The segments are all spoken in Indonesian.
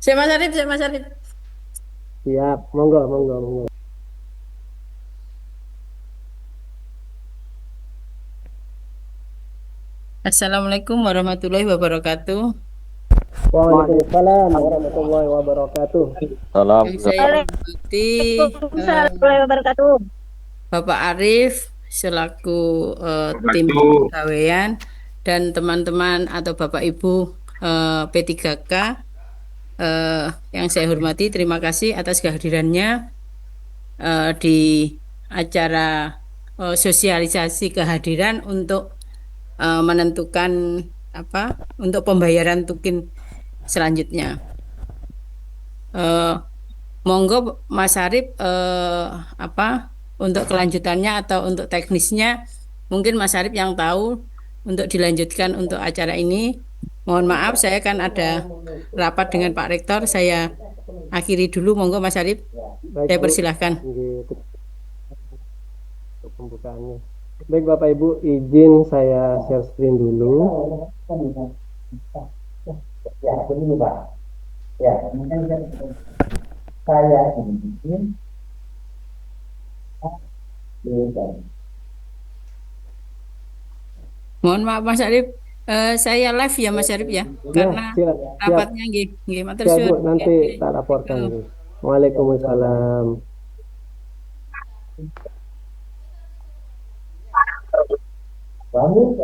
Saya Mas Arif, saya Mas Arif. Siap, monggo, monggo, monggo. Assalamualaikum warahmatullahi wabarakatuh. Waalaikumsalam warahmatullahi wabarakatuh. Salam. Yang saya hormati Waalaikumsalam eh, warahmatullahi wabarakatuh. Bapak Arif selaku tim pegawaian dan teman-teman atau Bapak Ibu P3K eh, yang saya hormati. Terima kasih atas kehadirannya di acara sosialisasi kehadiran untuk menentukan apa untuk pembayaran tukin selanjutnya. Eh, Monggo Mas Arif apa untuk kelanjutannya atau untuk teknisnya mungkin Mas Arif yang tahu untuk dilanjutkan untuk acara ini. Mohon maaf saya kan ada rapat dengan Pak Rektor. Saya akhiri dulu. Monggo Mas Arif. Baik, Saya Bu. persilahkan. Gitu untuk pembukaannya. Baik, Bapak Ibu, izin saya share screen dulu. Ya, begini Pak. Ya, mungkin saya ingin Mohon maaf Mas Arif. Saya live ya Mas Arif ya Ya, karena siap, siap, rapatnya nggih nggih matur siap, Bu. suwun. Nanti tak Itu. laporkan, Bu. Waalaikumsalam. bangun.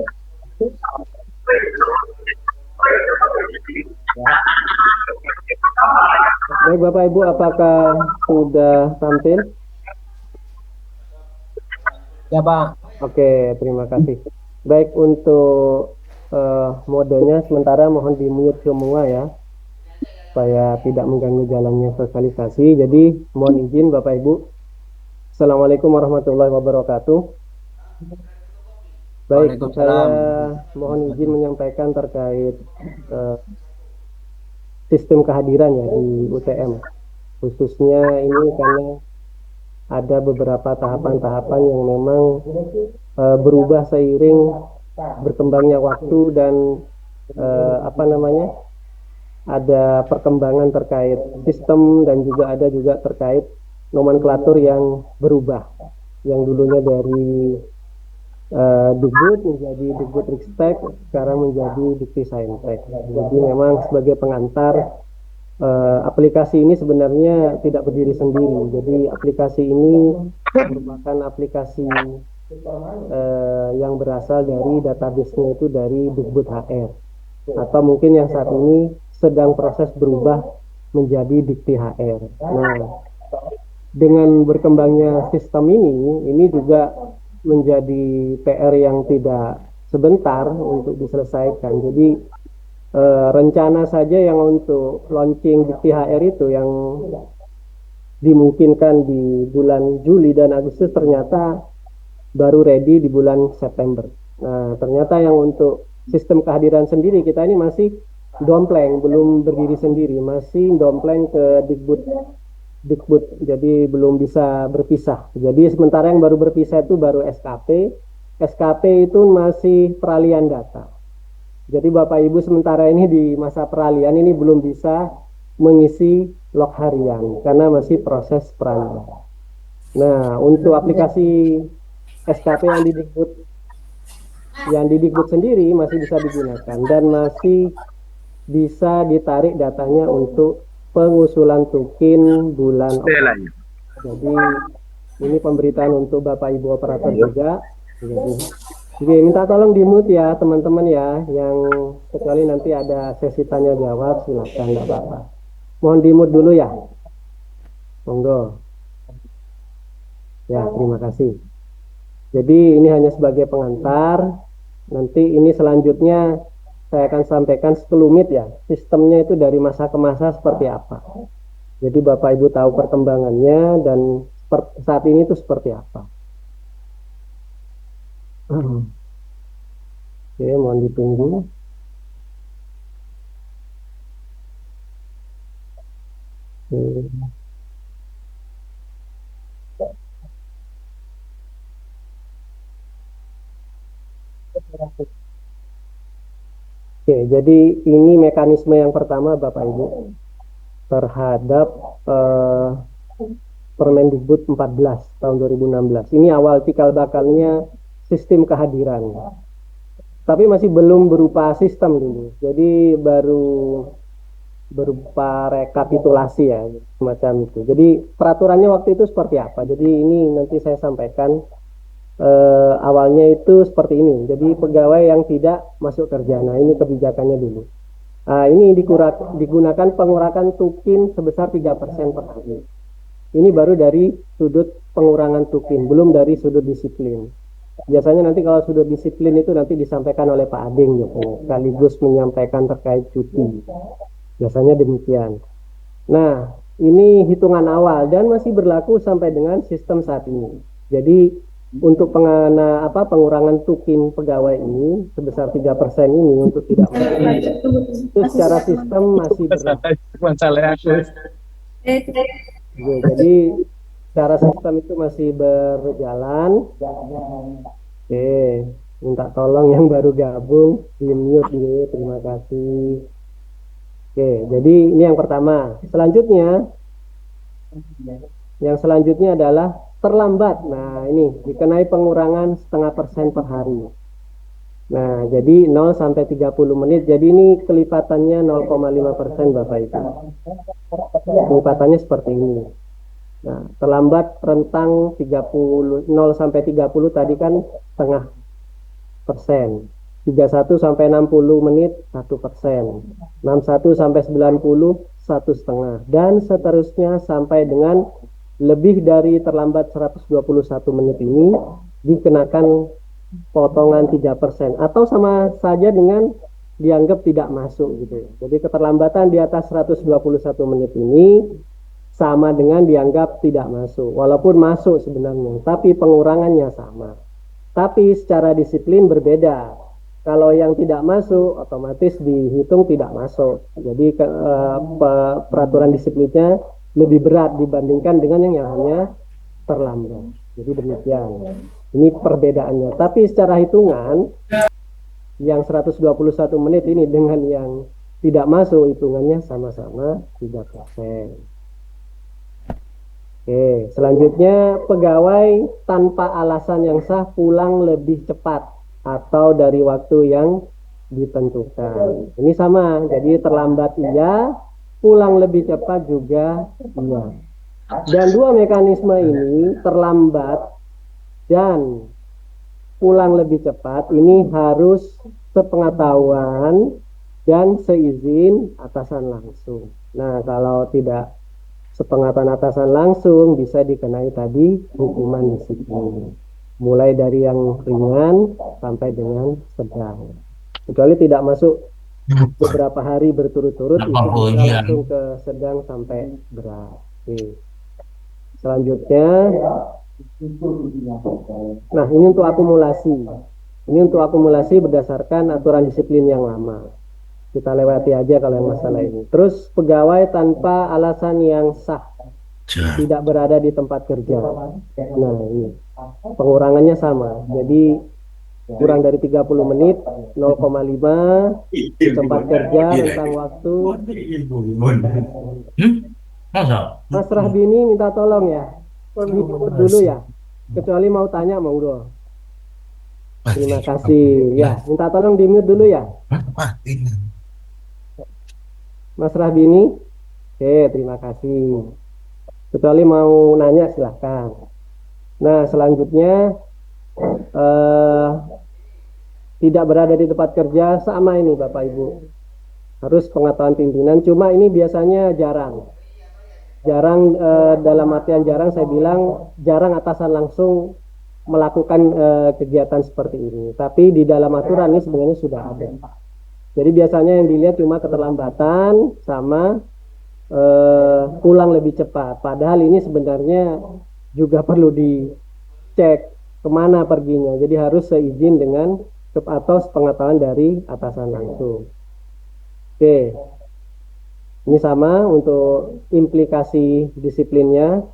Baik, Bapak Ibu, apakah sudah tampil? Ya Pak. Oke, terima kasih. Baik, untuk modenya sementara mohon di-mute semua ya, supaya tidak mengganggu jalannya sosialisasi. Jadi, mohon izin Bapak Ibu. Assalamualaikum warahmatullahi wabarakatuh. Baik, saya Waalaikumsalam. mohon izin menyampaikan terkait eh, sistem kehadiran ya di UTM. Khususnya ini karena ada beberapa tahapan-tahapan yang memang berubah seiring berkembangnya waktu dan apa namanya, ada perkembangan terkait sistem dan juga ada juga terkait nomenklatur yang berubah, yang dulunya dari Dikbud menjadi Dikbudristek, sekarang menjadi Dikti-Saintek. Jadi memang sebagai pengantar, aplikasi ini sebenarnya tidak berdiri sendiri. Jadi aplikasi ini merupakan aplikasi yang berasal dari database-nya itu dari Dikbud HR, atau mungkin yang saat ini sedang proses berubah menjadi Dikti HR. Nah, dengan berkembangnya sistem ini juga menjadi PR yang tidak sebentar untuk diselesaikan. Jadi rencana saja yang untuk launching Dikti HR itu yang dimungkinkan di bulan Juli dan Agustus ternyata baru ready di bulan September. Nah, ternyata yang untuk sistem kehadiran sendiri kita ini masih dompleng, belum berdiri sendiri, masih dompleng ke Dikbud, jadi belum bisa berpisah. Jadi sementara yang baru berpisah itu baru SKP. SKP itu masih peralihan data. Jadi Bapak Ibu sementara ini di masa peralihan ini belum bisa mengisi log harian karena masih proses peralihan. Nah, untuk aplikasi SKP yang didikbud sendiri masih bisa digunakan dan masih bisa ditarik datanya untuk pengusulan tukin bulan Oktober. Jadi ini pemberitaan untuk Bapak Ibu operator juga. Jadi minta tolong di mute ya teman-teman ya, yang kecuali nanti ada sesi tanya jawab silakan, nggak apa-apa. Mohon di mute dulu ya, monggo. Ya, terima kasih. Jadi ini hanya sebagai pengantar. Nanti ini selanjutnya saya akan sampaikan sekelumit ya, sistemnya itu dari masa ke masa seperti apa. Jadi Bapak Ibu tahu perkembangannya dan saat ini itu seperti apa. Oke, mohon ditunggu. Oke. Oke, jadi ini mekanisme yang pertama Bapak Ibu. terhadap Permendikbud 14 tahun 2016. Ini awal cikal bakalnya sistem kehadiran. Tapi masih belum berupa sistem dulu. Jadi baru berupa rekapitulasi ya, semacam itu. Jadi peraturannya waktu itu seperti apa? Jadi ini nanti saya sampaikan. Awalnya itu seperti ini. Jadi pegawai yang tidak masuk kerja. Nah, ini kebijakannya dulu. Ini digunakan pengurangan tukin sebesar 3% per hari. Ini baru dari sudut pengurangan tukin, belum dari sudut disiplin. Biasanya nanti kalau sudut disiplin itu nanti disampaikan oleh Pak Ading gitu, sekaligus menyampaikan terkait cuti. Biasanya demikian. Nah, ini hitungan awal dan masih berlaku sampai dengan sistem saat ini. Jadi untuk pengurangan tukin pegawai ini sebesar 3% ini untuk tidak itu secara sistem masih berlaku. Jadi secara sistem itu masih berjalan. Oke, minta tolong yang baru gabung di mute dulu, terima kasih. Oke, jadi ini yang pertama. Yang selanjutnya adalah terlambat. Nah, ini dikenai pengurangan 0,5% per hari. Nah, jadi 0 sampai 30 menit. Jadi ini kelipatannya 0,5% Bapak Ibu. Kelipatannya seperti ini. Nah, terlambat rentang 30 0 sampai 30 tadi kan 0,5%. 31 sampai 60 menit 1%. 61 sampai 90 1,5 dan seterusnya sampai dengan lebih dari terlambat 121 menit ini dikenakan potongan 3% atau sama saja dengan dianggap tidak masuk gitu ya. Jadi keterlambatan di atas 121 menit ini sama dengan dianggap tidak masuk, walaupun masuk sebenarnya, tapi pengurangannya sama. Tapi secara disiplin berbeda. Kalau yang tidak masuk otomatis dihitung tidak masuk. Jadi peraturan disiplinnya lebih berat dibandingkan dengan yang hanya terlambat. Jadi demikian. Ini perbedaannya. Tapi secara hitungan yang 121 menit ini dengan yang tidak masuk hitungannya sama-sama 3%. Oke, selanjutnya pegawai tanpa alasan yang sah pulang lebih cepat atau dari waktu yang ditentukan. Ini sama, jadi terlambat iya, pulang lebih cepat juga iya. Dan dua mekanisme ini, terlambat dan pulang lebih cepat, ini harus sepengetahuan dan seizin atasan langsung. Nah, kalau tidak sepengetahuan atasan langsung bisa dikenai tadi hukuman disiplin. Mulai dari yang ringan sampai dengan sedang. Kecuali tidak masuk beberapa hari berturut-turut itu bisa langsung ke sedang sampai berat. Oke. Selanjutnya, nah ini untuk akumulasi. Ini untuk akumulasi berdasarkan aturan disiplin yang lama. Kita lewati aja kalau yang masalah ini. Terus pegawai tanpa alasan yang sah tidak berada di tempat kerja. Nah ini pengurangannya sama. Jadi kurang dari 30 menit 0,5 di tempat kerja rentang waktu. Mas Rahbini minta tolong ya. Dulu ya. Kecuali mau tanya monggo. Terima kasih. Ya, minta tolong di mute dulu ya. Mas Rahbini, oke, terima kasih. Kecuali mau nanya silahkan. Nah, selanjutnya tidak berada di tempat kerja sama ini Bapak Ibu. Harus pengetahuan pimpinan, cuma ini biasanya jarang. Jarang dalam artian jarang saya bilang jarang atasan langsung melakukan kegiatan seperti ini. Tapi di dalam aturan ini sebenarnya sudah ada. Jadi biasanya yang dilihat cuma keterlambatan sama pulang lebih cepat. Padahal ini sebenarnya juga perlu dicek kemana perginya. Jadi harus seizin dengan atau sepengetahuan dari atasan langsung. Oke, ini sama untuk implikasi disiplinnya.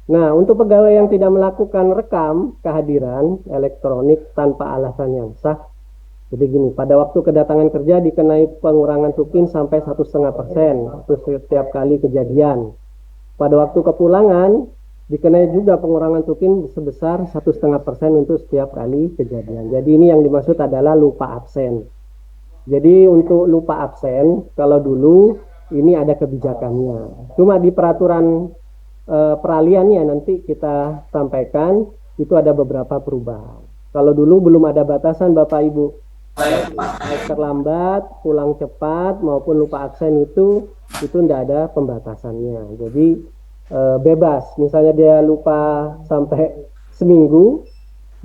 Nah, untuk pegawai yang tidak melakukan rekam kehadiran elektronik tanpa alasan yang sah, Jadi gini, pada waktu kedatangan kerja dikenai pengurangan tukin sampai 1,5% itu setiap kali kejadian. Pada waktu kepulangan dikenai juga pengurangan tukin sebesar 1,5% untuk setiap kali kejadian. Jadi ini yang dimaksud adalah lupa absen. Jadi untuk lupa absen, kalau dulu ini ada kebijakannya. Cuma di peraturan peralihannya nanti kita sampaikan itu ada beberapa perubahan. Kalau dulu belum ada batasan Bapak Ibu, naik terlambat, pulang cepat maupun lupa absen itu tidak ada pembatasannya. Jadi bebas. Misalnya dia lupa sampai seminggu,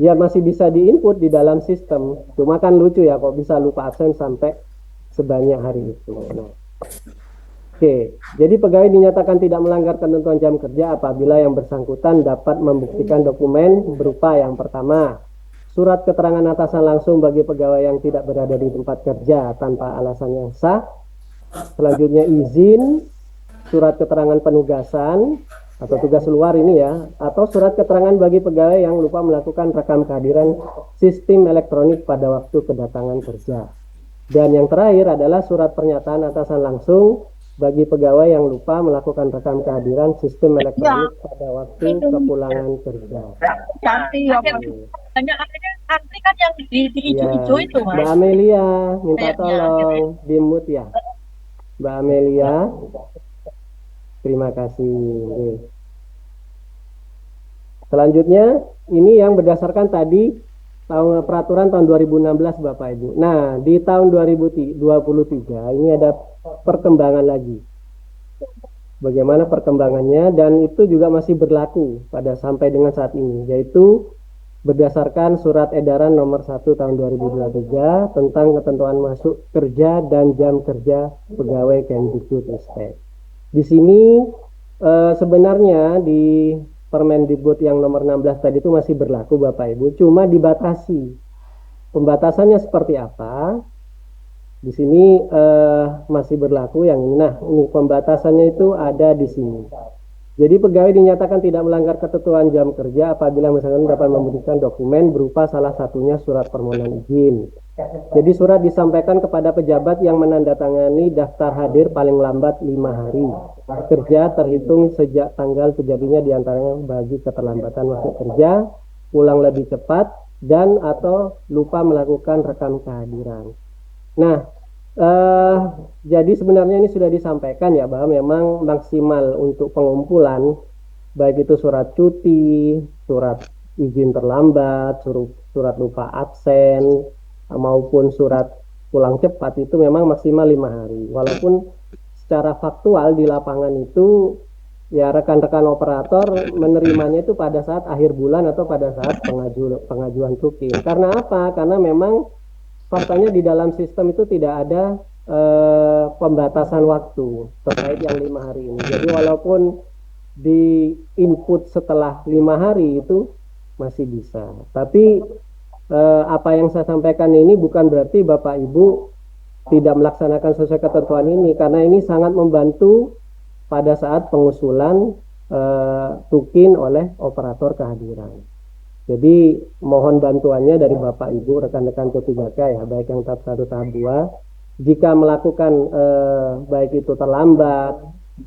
ya masih bisa diinput di dalam sistem. Cuma kan lucu ya kok bisa lupa absen sampai sebanyak hari itu. Nah, oke, jadi pegawai dinyatakan tidak melanggar ketentuan jam kerja apabila yang bersangkutan dapat membuktikan dokumen berupa yang pertama, surat keterangan atasan langsung bagi pegawai yang tidak berada di tempat kerja tanpa alasan yang sah. Selanjutnya izin, surat keterangan penugasan atau tugas luar ini ya, atau surat keterangan bagi pegawai yang lupa melakukan rekam kehadiran sistem elektronik pada waktu kedatangan kerja. Dan yang terakhir adalah surat pernyataan atasan langsung bagi pegawai yang lupa melakukan rekam kehadiran sistem elektronik pada waktu kepulangan kerja. Banyak antri kan yang di hijau-hijau Ya, itu, Mas. Mbak Amelia, minta Kayaknya, tolong di-mute ya. Mbak Amelia, terima kasih. Oke. Selanjutnya, ini yang berdasarkan tadi peraturan tahun 2016 Bapak Ibu. Nah, di tahun 2023 ini ada perkembangan lagi. Bagaimana perkembangannya, dan itu juga masih berlaku pada sampai dengan saat ini, yaitu berdasarkan surat edaran nomor 1 tahun 2023 tentang ketentuan masuk kerja dan jam kerja pegawai Kemdikbudristek. Di sini sebenarnya di Permendikbud yang nomor 16 tadi itu masih berlaku Bapak Ibu, cuma dibatasi. Pembatasannya seperti apa? Di sini masih berlaku yang ini. Nah, ini pembatasannya itu ada di sini. Jadi pegawai dinyatakan tidak melanggar ketentuan jam kerja apabila misalkan dapat memberikan dokumen berupa salah satunya surat permohonan izin. Jadi surat disampaikan kepada pejabat yang menandatangani daftar hadir paling lambat 5 hari kerja terhitung sejak tanggal terjadinya diantaranya bagi keterlambatan masuk kerja, pulang lebih cepat, dan atau lupa melakukan rekam kehadiran. Nah, jadi sebenarnya ini sudah disampaikan ya bahwa memang maksimal untuk pengumpulan baik itu surat cuti, surat izin terlambat, surat lupa absen maupun surat pulang cepat itu memang maksimal 5 hari. Walaupun secara faktual di lapangan itu ya rekan-rekan operator menerimanya itu pada saat akhir bulan atau pada saat pengajuan tukin. Karena apa? Karena memang faktanya di dalam sistem itu tidak ada pembatasan waktu terkait yang 5 hari ini. Jadi walaupun di input setelah 5 hari itu masih bisa. Tapi apa yang saya sampaikan ini bukan berarti Bapak Ibu tidak melaksanakan sesuai ketentuan ini, karena ini sangat membantu pada saat pengusulan tukin oleh operator kehadiran. Jadi mohon bantuannya dari Bapak Ibu rekan-rekan P3K ya, baik yang tahap 1 tahap 2, jika melakukan baik itu terlambat,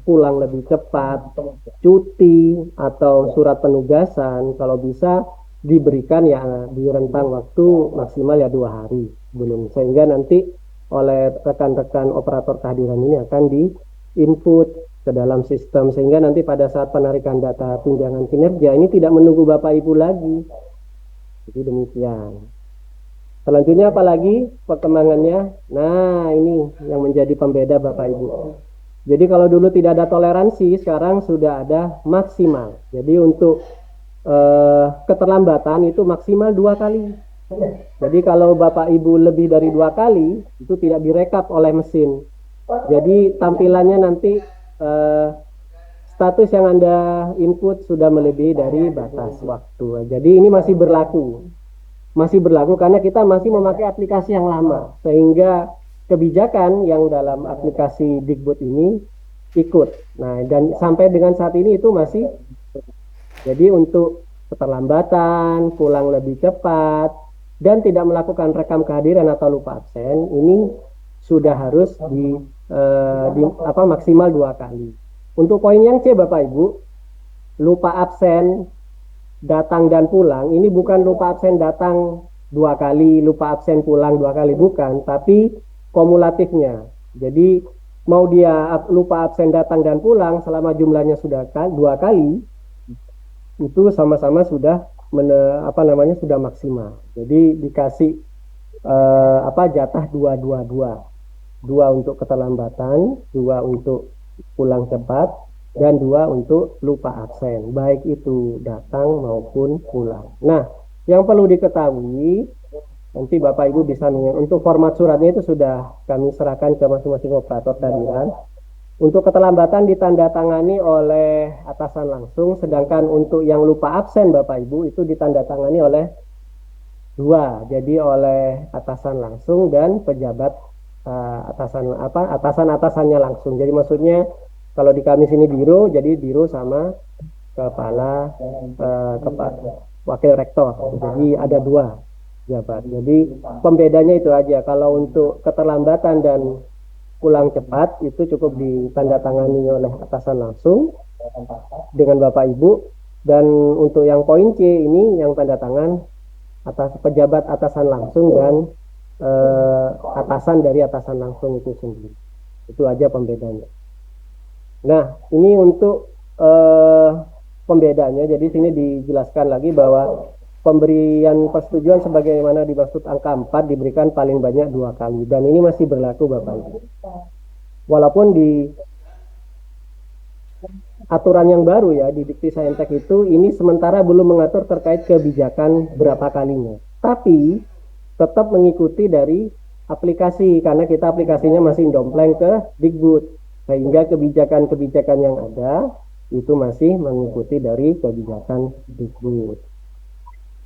pulang lebih cepat, cuti atau surat penugasan, kalau bisa diberikan ya di rentang waktu maksimal ya 2 hari sebelum, sehingga nanti oleh rekan-rekan operator kehadiran ini akan di-input ke dalam sistem, sehingga nanti pada saat penarikan data tunjangan kinerja ini tidak menunggu Bapak Ibu lagi. Jadi demikian. Selanjutnya apalagi perkembangannya? Nah, ini yang menjadi pembeda Bapak Ibu. Jadi kalau dulu tidak ada toleransi, sekarang sudah ada maksimal. Jadi untuk keterlambatan itu maksimal 2 kali. Jadi kalau Bapak Ibu lebih dari 2 kali itu tidak direkap oleh mesin. Jadi tampilannya nanti status yang Anda input sudah melebihi dari batas waktu. Jadi ini masih berlaku karena kita masih memakai aplikasi yang lama, sehingga kebijakan yang dalam aplikasi Dikbud ini ikut. Nah, dan sampai dengan saat ini itu masih. Jadi untuk keterlambatan, pulang lebih cepat, dan tidak melakukan rekam kehadiran atau lupa absen, ini sudah harus maksimal 2 kali. Untuk poin yang C, Bapak Ibu, lupa absen datang dan pulang, ini bukan lupa absen datang 2 kali, lupa absen pulang 2 kali, bukan, tapi kumulatifnya. Jadi mau dia lupa absen datang dan pulang selama jumlahnya sudah 2 kali, itu sama-sama sudah sudah maksimal. Jadi dikasih jatah 2 untuk keterlambatan, 2 untuk pulang cepat, dan 2 untuk lupa absen, baik itu datang maupun pulang. Nah, yang perlu diketahui, nanti Bapak Ibu bisa untuk format suratnya itu sudah kami serahkan ke masing-masing operator kehadiran. Untuk keterlambatan ditandatangani oleh atasan langsung, sedangkan untuk yang lupa absen Bapak Ibu itu ditandatangani oleh 2, jadi oleh atasan langsung dan pejabat atasannya langsung. Jadi maksudnya kalau di kami sini biro, jadi biro sama kepala wakil rektor. Jadi ada 2 jabat. Jadi pembedanya itu aja. Kalau untuk keterlambatan dan pulang cepat itu cukup ditandatangani oleh atasan langsung dengan Bapak Ibu, dan untuk yang poin C ini yang tanda tangan atas pejabat atasan langsung dan atasan dari atasan langsung itu sendiri. Itu aja pembedanya. Nah, ini untuk pembedanya. Jadi sini dijelaskan lagi bahwa pemberian persetujuan sebagaimana dimaksud angka 4 diberikan paling banyak 2 kali, dan ini masih berlaku Bapak Ibu. Walaupun di aturan yang baru ya di Dikti Saintek itu ini sementara belum mengatur terkait kebijakan berapa kalinya, tapi tetap mengikuti dari aplikasi karena kita aplikasinya masih dompleng ke Dikbud, sehingga kebijakan-kebijakan yang ada itu masih mengikuti dari kebijakan Dikbud.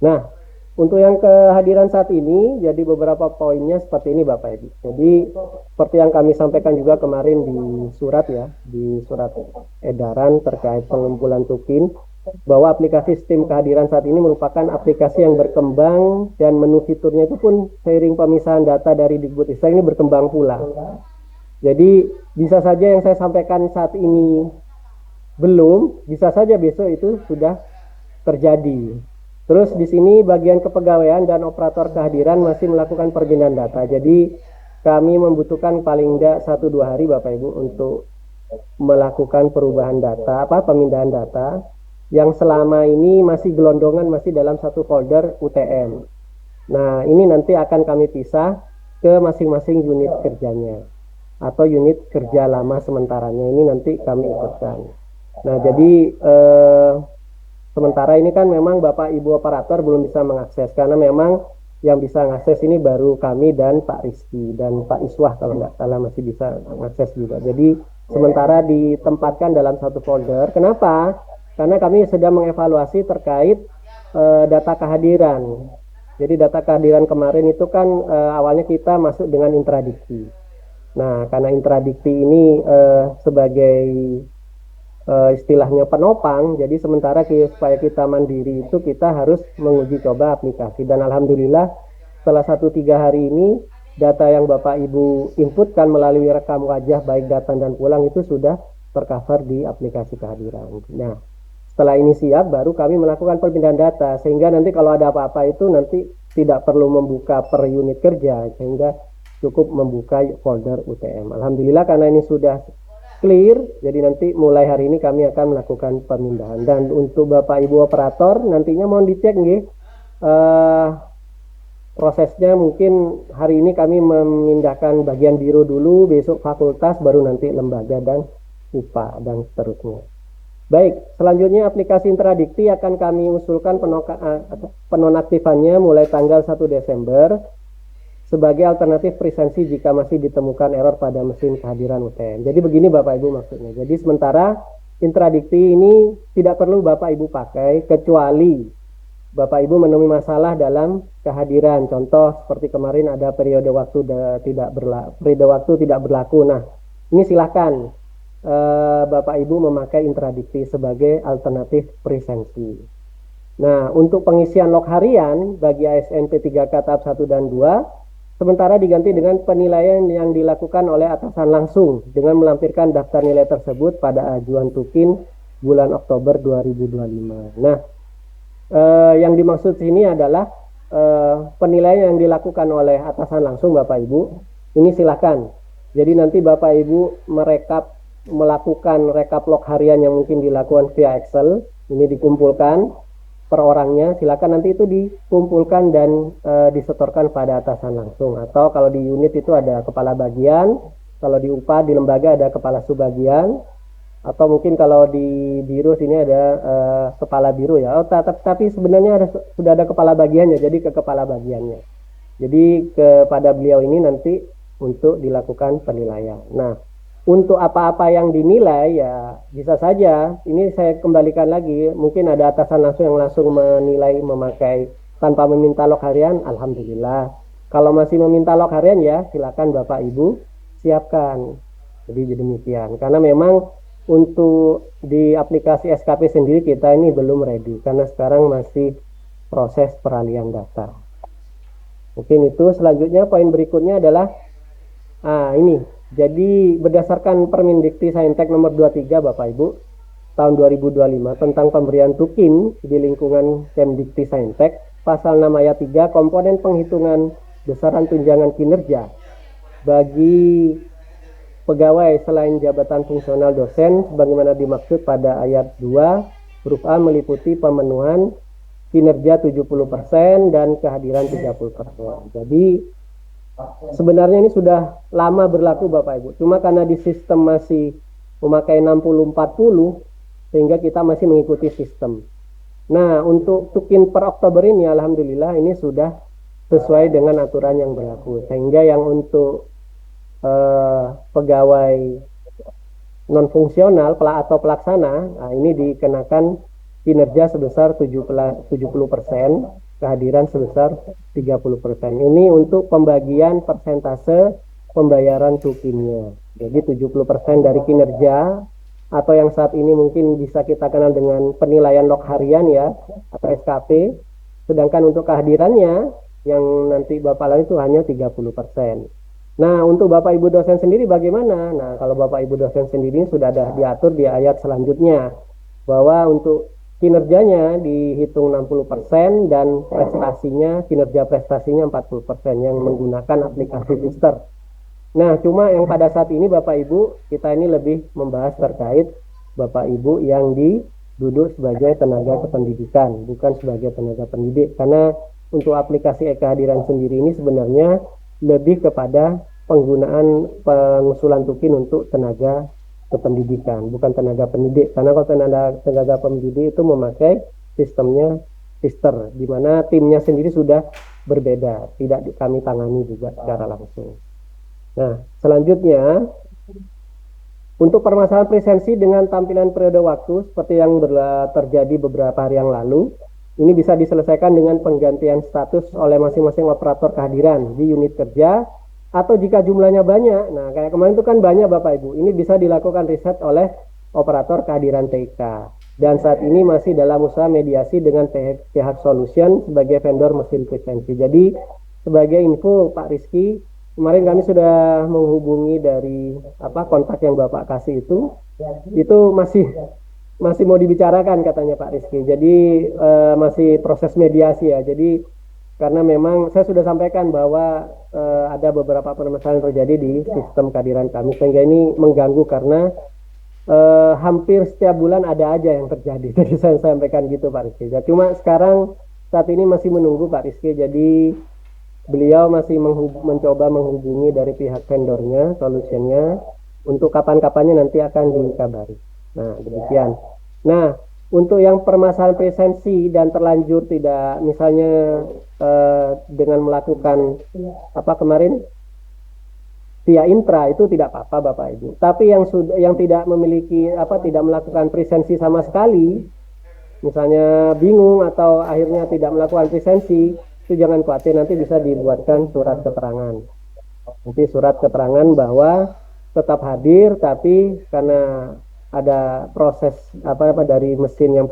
Nah, untuk yang kehadiran saat ini, jadi beberapa poinnya seperti ini Bapak Ibu. Jadi seperti yang kami sampaikan juga kemarin di surat ya, di surat edaran terkait pengumpulan tukin, bahwa aplikasi sistem kehadiran saat ini merupakan aplikasi yang berkembang dan menu fiturnya itu pun seiring pemisahan data dari Dikbud ini berkembang pula. Jadi bisa saja yang saya sampaikan saat ini belum, bisa saja besok itu sudah terjadi. Terus di sini bagian kepegawaian dan operator kehadiran masih melakukan perpindahan data. Jadi kami membutuhkan paling tidak 1-2 hari Bapak Ibu untuk melakukan perubahan data, pemindahan data yang selama ini masih gelondongan masih dalam satu folder UTM. Nah, ini nanti akan kami pisah ke masing-masing unit kerjanya atau unit kerja lama sementaranya, ini nanti kami ikutkan. Nah, jadi sementara ini kan memang Bapak Ibu operator belum bisa mengakses, karena memang yang bisa mengakses ini baru kami dan Pak Rizky dan Pak Iswah kalau nggak salah masih bisa mengakses juga. Jadi sementara ditempatkan dalam satu folder. Kenapa? Karena kami sedang mengevaluasi terkait data kehadiran. Jadi data kehadiran kemarin itu kan awalnya kita masuk dengan intradikti. Nah, karena intradikti ini sebagai istilahnya penopang, jadi sementara supaya kita mandiri itu kita harus menguji coba aplikasi, dan alhamdulillah setelah 1-3 hari ini data yang Bapak Ibu inputkan melalui rekam wajah baik datang dan pulang itu sudah tercover di aplikasi kehadiran. Nah, setelah ini siap baru kami melakukan perpindahan data, sehingga nanti kalau ada apa-apa itu nanti tidak perlu membuka per unit kerja, sehingga cukup membuka folder UTM. Alhamdulillah karena ini sudah clear, jadi nanti mulai hari ini kami akan melakukan pemindahan. Dan untuk Bapak Ibu operator nantinya mohon dicek nggih, prosesnya mungkin hari ini kami memindahkan bagian biro dulu, besok fakultas, baru nanti lembaga dan UPA dan seterusnya. Baik, selanjutnya aplikasi intradikti akan kami usulkan penonaktifannya mulai tanggal 1 Desember sebagai alternatif presensi jika masih ditemukan error pada mesin kehadiran UTM. Jadi begini Bapak Ibu maksudnya. Jadi sementara intradikti ini tidak perlu Bapak Ibu pakai kecuali Bapak Ibu menemui masalah dalam kehadiran. Contoh seperti kemarin ada periode waktu tidak berlaku. Nah, ini silakan Bapak Ibu memakai intradikti sebagai alternatif presensi. Nah, untuk pengisian log harian bagi ASN P3K tahap 1 dan 2, sementara diganti dengan penilaian yang dilakukan oleh atasan langsung dengan melampirkan daftar nilai tersebut pada ajuan tukin bulan Oktober 2025. Nah, yang dimaksud sini adalah penilaian yang dilakukan oleh atasan langsung Bapak Ibu. Ini silakan. Jadi nanti Bapak Ibu melakukan rekap log harian yang mungkin dilakukan via Excel, ini dikumpulkan per orangnya, silakan nanti itu dikumpulkan dan disetorkan pada atasan langsung. Atau kalau di unit itu ada kepala bagian, kalau di UPA di lembaga ada kepala subbagian, atau mungkin kalau di biro sini ada kepala biro ya. Tapi sebenarnya sudah ada kepala bagiannya, jadi ke kepala bagiannya. Jadi kepada beliau ini nanti untuk dilakukan penilaian. Nah, untuk apa-apa yang dinilai ya bisa saja, ini saya kembalikan lagi, mungkin ada atasan langsung yang langsung menilai memakai tanpa meminta log harian, alhamdulillah. Kalau masih meminta log harian ya silakan Bapak Ibu siapkan. Jadi demikian, karena memang untuk di aplikasi SKP sendiri kita ini belum ready, karena sekarang masih proses peralihan data. Mungkin itu. Selanjutnya poin berikutnya adalah ini. Jadi berdasarkan Permendikti Saintek nomor 23 Bapak Ibu tahun 2025 tentang pemberian tukin di lingkungan Kemdikti Saintek, pasal 6 ayat 3, komponen penghitungan besaran tunjangan kinerja bagi pegawai selain jabatan fungsional dosen sebagaimana dimaksud pada ayat 2 huruf A meliputi pemenuhan kinerja 70% dan kehadiran 30%. Jadi sebenarnya ini sudah lama berlaku Bapak Ibu, cuma karena di sistem masih memakai 60-40 sehingga kita masih mengikuti sistem. Nah, untuk tukin per Oktober ini alhamdulillah ini sudah sesuai dengan aturan yang berlaku, sehingga yang untuk pegawai non fungsional atau pelaksana, nah ini dikenakan kinerja sebesar 70%, kehadiran sebesar 30%. Ini untuk pembagian persentase pembayaran tukinnya. Jadi 70% dari kinerja, atau yang saat ini mungkin bisa kita kenal dengan penilaian log harian ya, atau SKP. Sedangkan untuk kehadirannya yang nanti Bapak lalu itu hanya 30%. Nah, untuk Bapak Ibu dosen sendiri bagaimana? Nah, kalau Bapak Ibu dosen sendiri sudah ada diatur di ayat selanjutnya bahwa untuk kinerjanya dihitung 60% dan kinerja prestasinya 40% yang menggunakan aplikasi Pister. Nah, cuma yang pada saat ini Bapak Ibu, kita ini lebih membahas terkait Bapak Ibu yang duduk sebagai tenaga kependidikan, bukan sebagai tenaga pendidik. Karena untuk aplikasi e-kehadiran sendiri ini sebenarnya lebih kepada penggunaan pengusulan tukin untuk tenaga kependidikan, bukan tenaga pendidik. Karena kalau tenaga pendidik itu memakai sistemnya Pister, di mana timnya sendiri sudah berbeda, tidak kami tangani juga secara langsung. Nah, selanjutnya untuk permasalahan presensi dengan tampilan periode waktu seperti yang terjadi beberapa hari yang lalu, ini bisa diselesaikan dengan penggantian status oleh masing-masing operator kehadiran di unit kerja, atau jika jumlahnya banyak, nah kayak kemarin itu kan banyak Bapak Ibu, ini bisa dilakukan riset oleh operator kehadiran TK. Dan saat ini masih dalam usaha mediasi dengan pihak solution sebagai vendor mesin presensi. Jadi sebagai info Pak Rizky, kemarin kami sudah menghubungi dari kontak yang Bapak kasih itu masih mau dibicarakan katanya Pak Rizky. Jadi masih proses mediasi ya. Jadi karena memang saya sudah sampaikan bahwa ada beberapa permasalahan terjadi di sistem kehadiran kami, sehingga ini mengganggu karena hampir setiap bulan ada aja yang terjadi. Jadi saya sampaikan gitu Pak Rizky. Cuma sekarang saat ini masih menunggu Pak Rizky. Jadi beliau masih mencoba menghubungi dari pihak vendornya, solusinya, untuk kapan-kapannya nanti akan dikabari. Nah, demikian. Nah, untuk yang permasalahan presensi dan terlanjur tidak, misalnya dengan melakukan kemarin via intra, itu tidak apa-apa Bapak Ibu. Tapi yang tidak memiliki tidak melakukan presensi sama sekali, misalnya bingung atau akhirnya tidak melakukan presensi, itu jangan khawatir, nanti bisa dibuatkan surat keterangan. Nanti surat keterangan bahwa tetap hadir, tapi karena ada proses apa dari mesin yang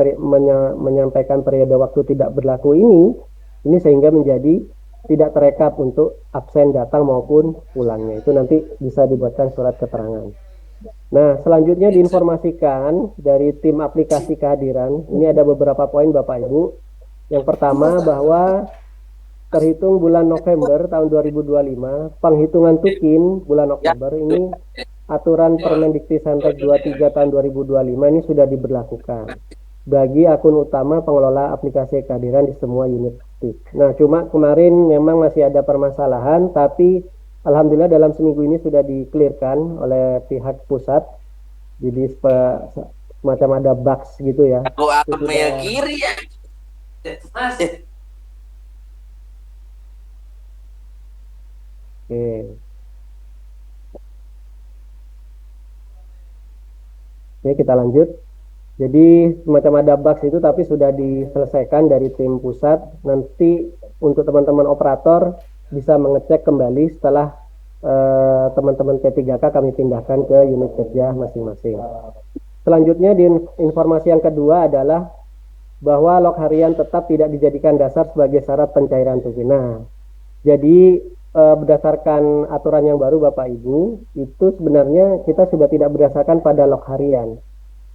menyampaikan periode waktu tidak berlaku ini sehingga menjadi tidak terekap untuk absen datang maupun pulangnya. Itu nanti bisa dibuatkan surat keterangan. Nah, selanjutnya diinformasikan dari tim aplikasi kehadiran. Ini ada beberapa poin Bapak Ibu. Yang pertama bahwa terhitung bulan November tahun 2025, penghitungan tukin bulan Oktober ini aturan Permendikti-Saintek 23 tahun 2025 ini sudah diberlakukan bagi akun utama pengelola aplikasi kehadiran di semua unit aktif. Nah, cuma kemarin memang masih ada permasalahan, tapi alhamdulillah dalam seminggu ini sudah di-clearkan oleh pihak pusat. Jadi semacam ada bugs gitu ya. Aku apa ya kiri ya? Mas. Oke. Oke, kita lanjut. Jadi semacam ada bugs itu tapi sudah diselesaikan dari tim pusat. Nanti untuk teman-teman operator bisa mengecek kembali setelah teman-teman P3K kami pindahkan ke unit kerja masing-masing. Selanjutnya di informasi yang kedua adalah bahwa log harian tetap tidak dijadikan dasar sebagai syarat pencairan tukin. Nah, jadi berdasarkan aturan yang baru Bapak Ibu, itu sebenarnya kita sudah tidak berdasarkan pada log harian,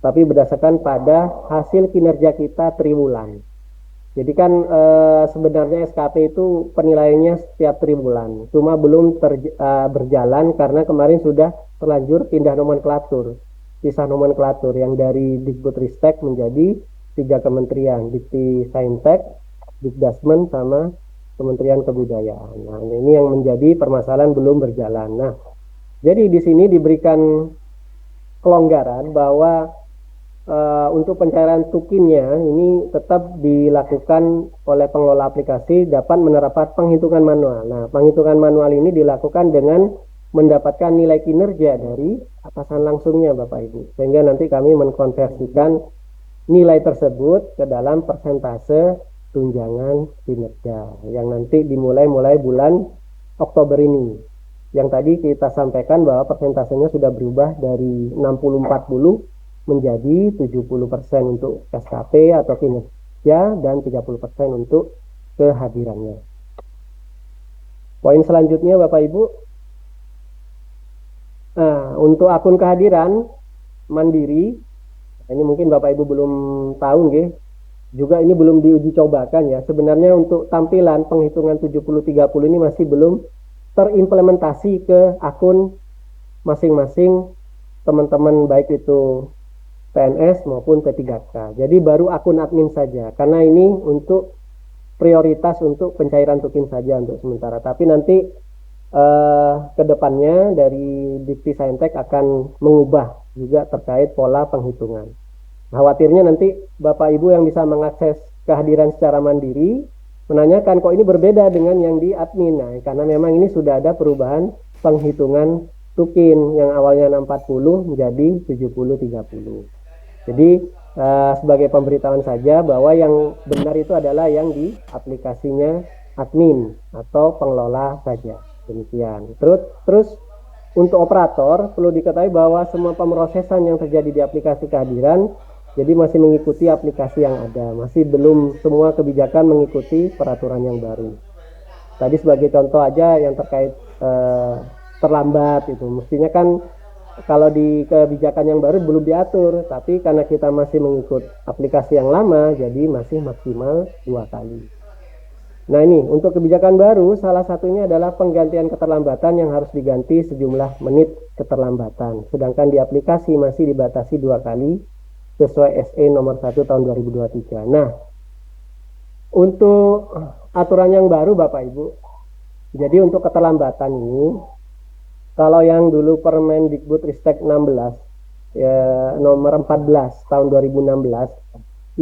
tapi berdasarkan pada hasil kinerja kita triwulan. Jadi kan sebenarnya SKP itu penilaiannya setiap triwulan, cuma belum berjalan karena kemarin sudah terlanjur pindah nomenklatur, pisah nomenklatur yang dari Dikbudristek menjadi 3 kementerian, Dikti-Saintek, Dikdasmen, sama Kementerian Kebudayaan. Nah, ini yang menjadi permasalahan belum berjalan. Nah, jadi di sini diberikan kelonggaran bahwa untuk pencairan tukinnya ini tetap dilakukan oleh pengelola aplikasi dapat menerapkan penghitungan manual. Nah, penghitungan manual ini dilakukan dengan mendapatkan nilai kinerja dari atasan langsungnya Bapak Ibu. Sehingga nanti kami mengkonversikan nilai tersebut ke dalam persentase tunjangan kinerja yang nanti dimulai bulan Oktober ini. Yang tadi kita sampaikan bahwa persentasenya sudah berubah dari 60-40 menjadi 70% untuk SKP atau kinerja dan 30% untuk kehadirannya. Poin selanjutnya Bapak Ibu, nah, untuk akun kehadiran mandiri, ini mungkin Bapak Ibu belum tahu nggih, juga ini belum diuji cobakan ya. Sebenarnya untuk tampilan penghitungan 70-30 ini masih belum terimplementasi ke akun masing-masing teman-teman baik itu PNS maupun P3K. Jadi baru akun admin saja, karena ini untuk prioritas untuk pencairan tukin saja untuk sementara. Tapi nanti ke depannya dari Dikti-Saintek akan mengubah juga terkait pola penghitungan. Khawatirnya nanti Bapak Ibu yang bisa mengakses kehadiran secara mandiri menanyakan kok ini berbeda dengan yang di admin. Nah, karena memang ini sudah ada perubahan penghitungan tukin yang awalnya 60 menjadi 70-30. Jadi sebagai pemberitahuan saja bahwa yang benar itu adalah yang di aplikasinya admin atau pengelola saja. Demikian. Terus untuk operator perlu diketahui bahwa semua pemrosesan yang terjadi di aplikasi kehadiran jadi masih mengikuti aplikasi yang ada, masih belum semua kebijakan mengikuti peraturan yang baru. Tadi sebagai contoh aja yang terkait terlambat itu, mestinya kan kalau di kebijakan yang baru belum diatur, tapi karena kita masih mengikut aplikasi yang lama, jadi masih maksimal 2 kali. Nah ini, untuk kebijakan baru, salah satunya adalah penggantian keterlambatan yang harus diganti sejumlah menit keterlambatan. Sedangkan di aplikasi masih dibatasi 2 kali, sesuai SE nomor 1 tahun 2023. Nah, untuk aturan yang baru Bapak Ibu, jadi untuk keterlambatan ini, kalau yang dulu Permendikbudristek 16 ya, nomor 14 tahun 2016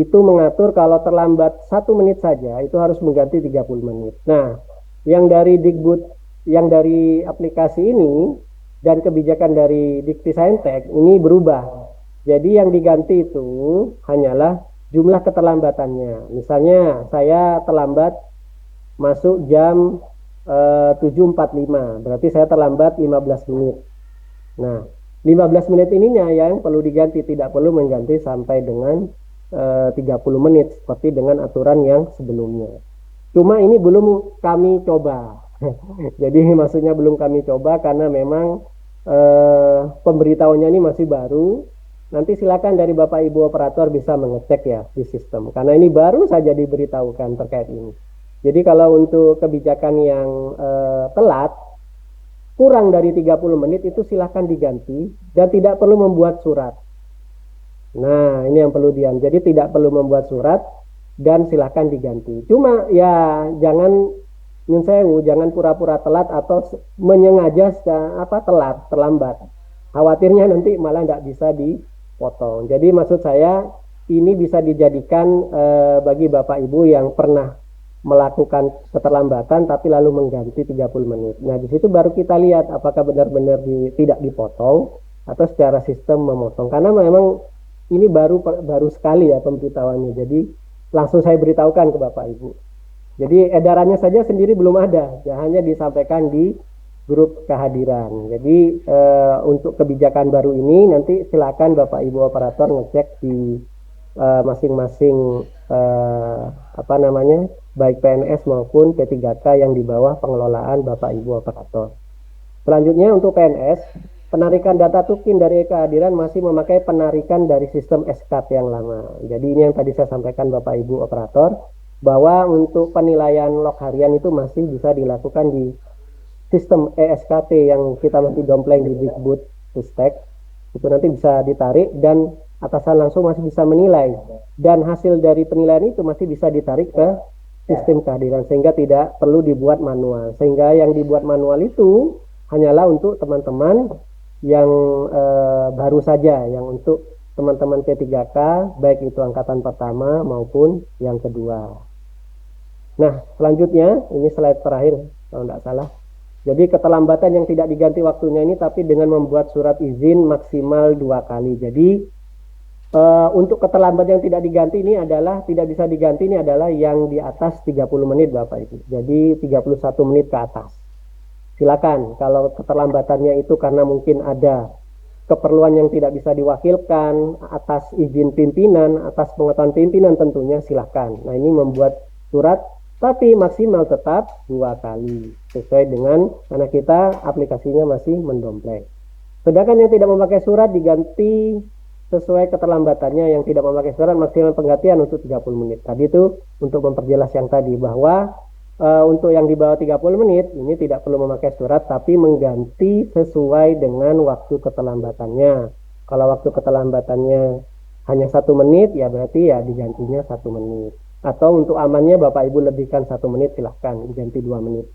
itu mengatur kalau terlambat 1 menit saja itu harus mengganti 30 menit. Nah, yang dari Dikbud, yang dari aplikasi ini dan kebijakan dari Dikti-Saintek ini berubah. Jadi yang diganti itu hanyalah jumlah keterlambatannya. Misalnya saya terlambat masuk jam 7.45, berarti saya terlambat 15 menit. Nah, 15 menit ininya yang perlu diganti, tidak perlu mengganti sampai dengan 30 menit seperti dengan aturan yang sebelumnya. Cuma ini belum kami coba. Jadi maksudnya belum kami coba karena memang pemberitahuannya ini masih baru. Nanti silakan dari Bapak Ibu operator bisa mengecek ya di sistem. Karena ini baru saja diberitahukan terkait ini. Jadi kalau untuk kebijakan yang telat, kurang dari 30 menit itu silakan diganti dan tidak perlu membuat surat. Nah, ini yang perlu Jadi tidak perlu membuat surat dan silakan diganti. Cuma ya jangan nyun sewu, jangan pura-pura telat atau menyengaja terlambat. Khawatirnya nanti malah tidak bisa dipotong. Jadi maksud saya ini bisa dijadikan bagi Bapak Ibu yang pernah melakukan keterlambatan tapi lalu mengganti 30 menit. Nah, di situ baru kita lihat apakah benar-benar tidak dipotong atau secara sistem memotong. Karena memang ini baru sekali ya pemberitahuannya. Jadi langsung saya beritahukan ke Bapak Ibu. Jadi edarannya saja sendiri belum ada, ya hanya disampaikan di grup kehadiran. Jadi untuk kebijakan baru ini nanti silakan Bapak Ibu operator ngecek di masing-masing baik PNS maupun P3K yang di bawah pengelolaan Bapak Ibu operator. Selanjutnya untuk PNS, penarikan data tukin dari kehadiran masih memakai penarikan dari sistem SKP yang lama. Jadi ini yang tadi saya sampaikan Bapak Ibu operator, bahwa untuk penilaian log harian itu masih bisa dilakukan di sistem ESKT yang kita masih dompleng di Digbud Pustek. Itu nanti bisa ditarik dan atasan langsung masih bisa menilai. Dan hasil dari penilaian itu masih bisa ditarik ke sistem kehadiran sehingga tidak perlu dibuat manual. Sehingga yang dibuat manual itu hanyalah untuk teman-teman yang baru saja, yang untuk teman-teman P3K baik itu angkatan pertama maupun yang kedua. Nah, selanjutnya ini slide terakhir kalau tidak salah. Jadi keterlambatan yang tidak diganti waktunya ini tapi dengan membuat surat izin maksimal 2 kali. Jadi untuk keterlambatan yang tidak diganti ini adalah tidak bisa diganti ini adalah yang di atas 30 menit Bapak Ibu. Jadi 31 menit ke atas. Silakan kalau keterlambatannya itu karena mungkin ada keperluan yang tidak bisa diwakilkan atas izin pimpinan, atas pengetahuan pimpinan tentunya silakan. Nah, ini membuat surat tapi maksimal tetap 2 kali sesuai dengan karena kita aplikasinya masih mendompleng. Sedangkan yang tidak memakai surat diganti sesuai keterlambatannya, yang tidak memakai surat maksimal penggantian untuk 30 menit. Tadi itu untuk memperjelas yang tadi bahwa untuk yang di bawah 30 menit ini tidak perlu memakai surat tapi mengganti sesuai dengan waktu keterlambatannya. Kalau waktu keterlambatannya hanya 1 menit ya berarti ya digantinya 1 menit. Atau untuk amannya Bapak Ibu lebihkan 1 menit silahkan diganti 2 menit.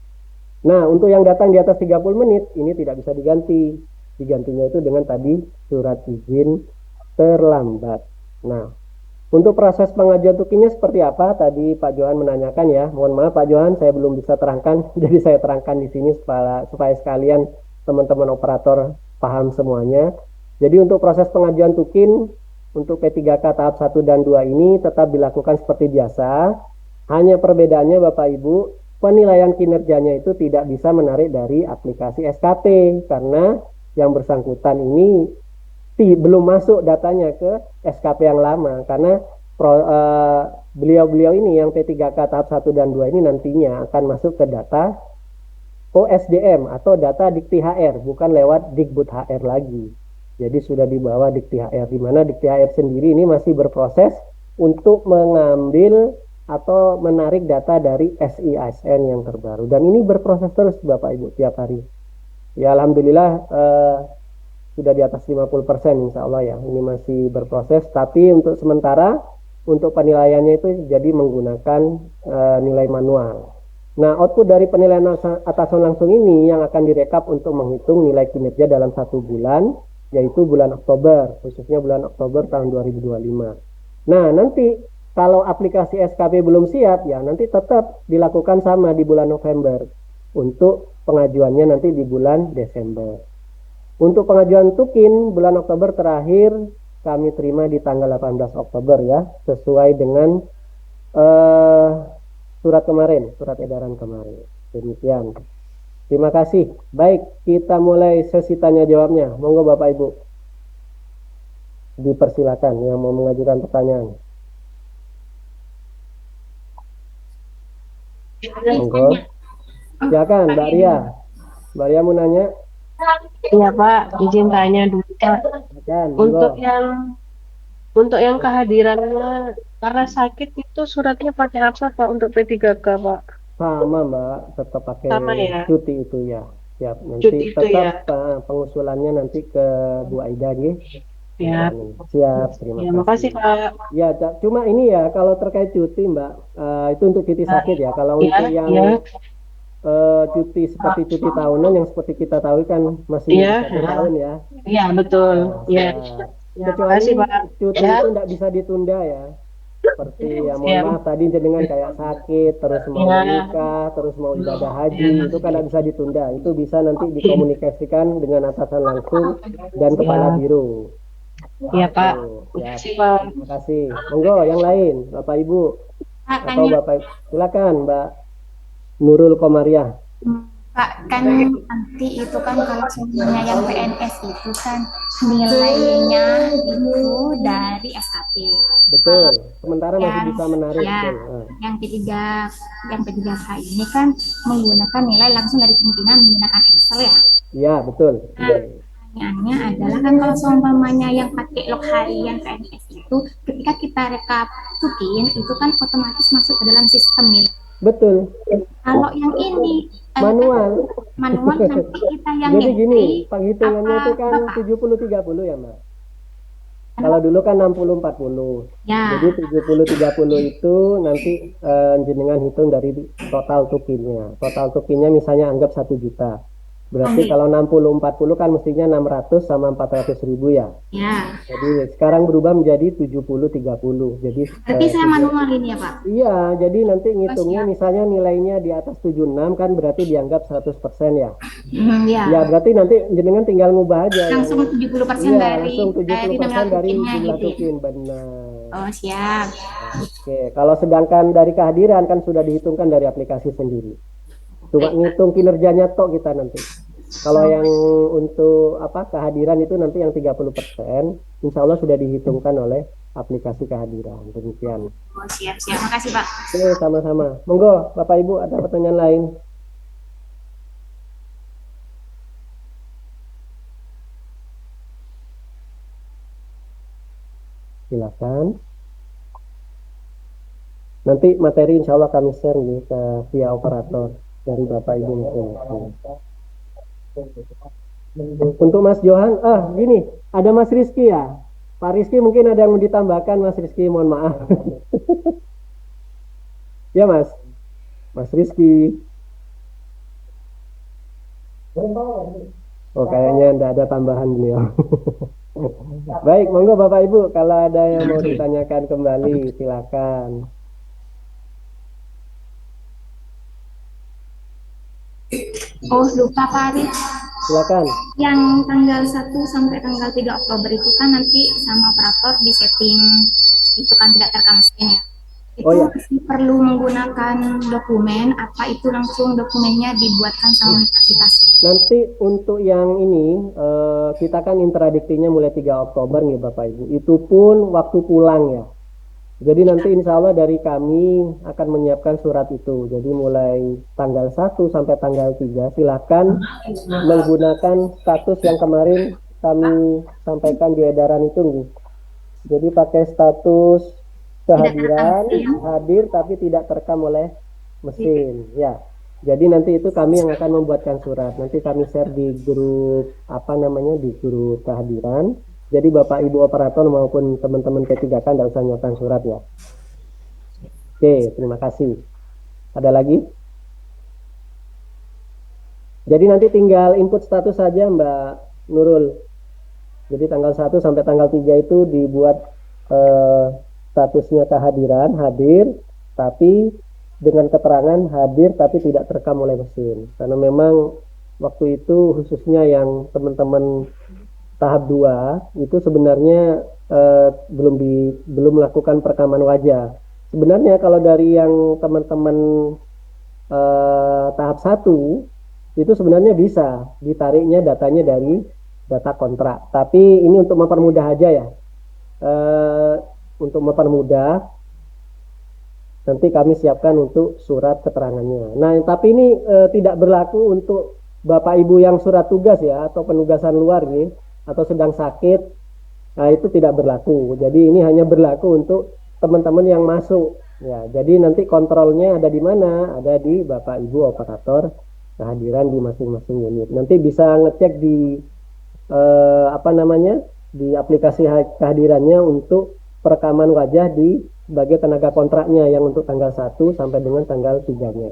Nah, untuk yang datang di atas 30 menit ini tidak bisa diganti. Digantinya itu dengan tadi surat izin terlambat. Nah, untuk proses pengajuan tukinnya seperti apa? Tadi Pak Johan menanyakan ya. Mohon maaf Pak Johan, saya belum bisa terangkan. Jadi saya terangkan di sini supaya sekalian teman-teman operator paham semuanya. Jadi untuk proses pengajuan tukin untuk P3K tahap 1 dan 2 ini tetap dilakukan seperti biasa. Hanya perbedaannya Bapak Ibu, penilaian kinerjanya itu tidak bisa menarik dari aplikasi SKP karena yang bersangkutan ini belum masuk datanya ke SKP yang lama karena beliau-beliau ini yang P3K tahap 1 dan 2 ini nantinya akan masuk ke data OSDM atau data Dikti HR, bukan lewat Digbud HR lagi. Jadi sudah di bawah Dikti HR, di mana Dikti HR sendiri ini masih berproses untuk mengambil atau menarik data dari SISN yang terbaru. Dan ini berproses terus Bapak Ibu tiap hari. Ya Alhamdulillah sudah di atas 50% insya Allah ya. Ini masih berproses, tapi untuk sementara untuk penilaiannya itu jadi menggunakan nilai manual. Nah, output dari penilaian atasan langsung ini yang akan direkap untuk menghitung nilai kinerja dalam 1 bulan, yaitu bulan Oktober, khususnya bulan Oktober tahun 2025. Nah, nanti kalau aplikasi SKP belum siap, ya nanti tetap dilakukan sama di bulan November. Untuk pengajuannya nanti di bulan Desember. Untuk pengajuan tukin bulan Oktober terakhir kami terima di tanggal 18 Oktober ya, sesuai dengan surat kemarin, surat edaran kemarin. Demikian. Terima kasih. Baik, kita mulai sesi tanya jawabnya. Monggo Bapak Ibu. Dipersilakan yang mau mengajukan pertanyaan. Monggo. Silakan Mbak Ria. Mbak Ria mau nanya? Iya Pak, izin tanya dulu Pak. Silakan, monggo. Untuk yang kehadirannya karena sakit itu suratnya pakai apa Pak untuk P3K Pak? Sama Mbak, tetap pakai Sama ya? cuti itu ya. Siap. Nanti Cuti itu tetap ya? pengusulannya nanti ke Bu Aida nggih. Ya, Siap, terima ya kasih. makasih Pak. Ya, cuma ini ya kalau terkait cuti Mbak, itu untuk cuti sakit ya. Kalau untuk yang cuti seperti cuti tahunan yang seperti kita tahu kan masih Iya, 1 tahun ya. iya betul. Nah, Iya. siap. Ya, Kecuali makasih Pak. cuti Ya. itu tidak bisa ditunda ya. Seperti ya mohon Siap. maaf tadi jenengan kayak sakit, terus mau Ya. menikah, terus mau ibadah haji, itu kan tidak bisa ditunda. Itu bisa nanti dikomunikasikan dengan atasan langsung dan kepala biro. Iya Pak. Tuh, siap. Makasih Pak. Terima kasih. Monggo yang lain, Bapak Ibu atau Bapak silakan Mbak Nurul Komariah. Pak, kan nanti itu kan kalau semuanya yang PNS itu kan nilainya itu dari SKP. Betul. Sementara masih Yang bisa menarik. ya, Betul. yang P3K ini kan menggunakan nilai langsung dari pimpinan menggunakan Excel ya. Iya, betul. Pertanyaannya adalah kan kalau seumpamanya yang pakai log harian PNS itu ketika kita rekap tukin itu kan otomatis masuk ke dalam sistem nilai. Betul. Kalau yang ini Manual. nanti kita yang Jadi gini, ngerti penghitungannya apa, itu kan Bapak? 70-30 ya, Mbak. Kalau dulu kan 60-40. Ya. Jadi 70-30 itu nanti jenengan hitung dari total tukinnya. Total tukinnya misalnya anggap 1 juta. Berarti kalau 60-40 kan mestinya 600 sama 400 ribu ya. Ya. Jadi sekarang berubah menjadi 70-30. Jadi Berarti saya manual ini ya Pak? iya, jadi nanti ngitungnya misalnya nilainya di atas 76 kan berarti dianggap 100% ya. Ya. Ya, berarti nanti jenengan tinggal ngubah aja. Langsung 70% Iya, dari langsung 70% dari tukinnya jumlah gitu. tukin, benar. Oh siap. Oke, kalau sedangkan dari kehadiran kan sudah dihitungkan dari aplikasi sendiri. Cuma ngitung kinerjanya tok kita nanti. Kalau yang untuk kehadiran itu nanti yang 30%, insya Allah sudah dihitungkan oleh aplikasi kehadiran. Demikian. Oh siap. Makasih Pak. Oke, sama-sama. Monggo, Bapak Ibu ada pertanyaan lain? Silakan. Nanti materi insya Allah kami share ke via operator dari Bapak Ibu. Untuk Mas Johan, gini, ada Mas Rizky ya. Pak Rizky mungkin ada yang mau ditambahkan, Mas Rizky, mohon maaf. Ya Mas Rizky. Oh kayaknya tidak ada tambahan beliau. Baik, monggo Bapak Ibu, kalau ada yang mau ditanyakan kembali, silakan. Oh lupa Pak Arif. Silakan. Yang tanggal 1 sampai tanggal 3 Oktober itu kan nanti sama operator di setting itu kan tidak terekam scan ya. Itu perlu menggunakan dokumen apa itu langsung dokumennya dibuatkan sama universitas? Nanti untuk yang ini kita kan intradiktinya mulai 3 Oktober nih Bapak Ibu. Itu pun waktu pulang ya. Jadi nanti insya Allah dari kami akan menyiapkan surat itu. Jadi mulai tanggal 1 sampai tanggal 3 silakan menggunakan status yang kemarin kami sampaikan di edaran itu nih. Jadi pakai status kehadiran, hadir tapi tidak terekam oleh mesin ya. Jadi nanti itu kami yang akan membuatkan surat. Nanti kami share di grup di grup kehadiran. Jadi Bapak Ibu operator maupun teman-teman P3K tidak usah nyiapkan surat ya. Oke, terima kasih. Ada lagi? Jadi nanti tinggal input status saja Mbak Nurul. Jadi tanggal 1 sampai tanggal 3 itu dibuat statusnya kehadiran, hadir, tapi dengan keterangan hadir tapi tidak terekam oleh mesin. Karena memang waktu itu khususnya yang teman-teman tahap 2 itu sebenarnya belum melakukan perekaman wajah. Sebenarnya kalau dari yang teman-teman tahap 1 itu sebenarnya bisa ditariknya datanya dari data kontrak. Tapi ini untuk mempermudah aja ya. Untuk mempermudah, nanti kami siapkan untuk surat keterangannya. Nah, tapi ini tidak berlaku untuk Bapak Ibu yang surat tugas ya, atau penugasan luar nih, atau sedang sakit. Nah, itu tidak berlaku. Jadi ini hanya berlaku untuk teman-teman yang masuk. Ya, jadi nanti kontrolnya ada di mana? Ada di Bapak Ibu operator kehadiran di masing-masing unit. Nanti bisa ngecek di di aplikasi kehadirannya untuk perekaman wajah di sebagai tenaga kontraknya yang untuk tanggal 1 sampai dengan tanggal 3-nya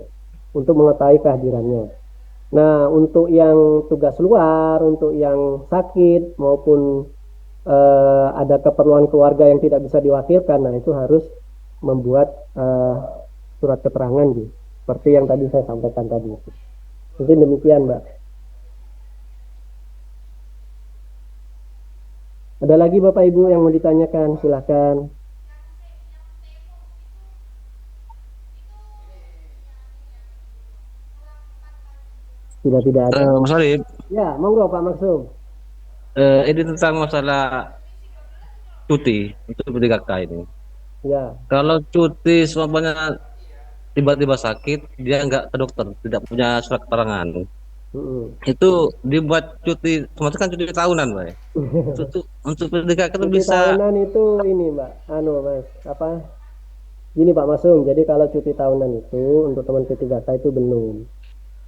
untuk mengetahui kehadirannya. Nah, untuk yang tugas luar, untuk yang sakit maupun ada keperluan keluarga yang tidak bisa diwakilkan, nah itu harus membuat surat keterangan gitu. Seperti yang tadi saya sampaikan tadi. Mungkin demikian, Mbak. Ada lagi Bapak Ibu yang mau ditanyakan, silakan. Sudah tidak ada. Mas Arif, Ya, monggo Pak Maksum. ini tentang masalah cuti untuk P3K ini. Ya. Kalau cuti semuanya tiba-tiba sakit, dia nggak ke dokter, tidak punya surat keterangan. Itu dibuat cuti, semacam kan cuti tahunan, Pak. Untuk P3K itu Cuti bisa. tahunan itu ini Mbak, Mas, gini Pak Masum, jadi kalau cuti tahunan itu untuk teman P3K itu belum.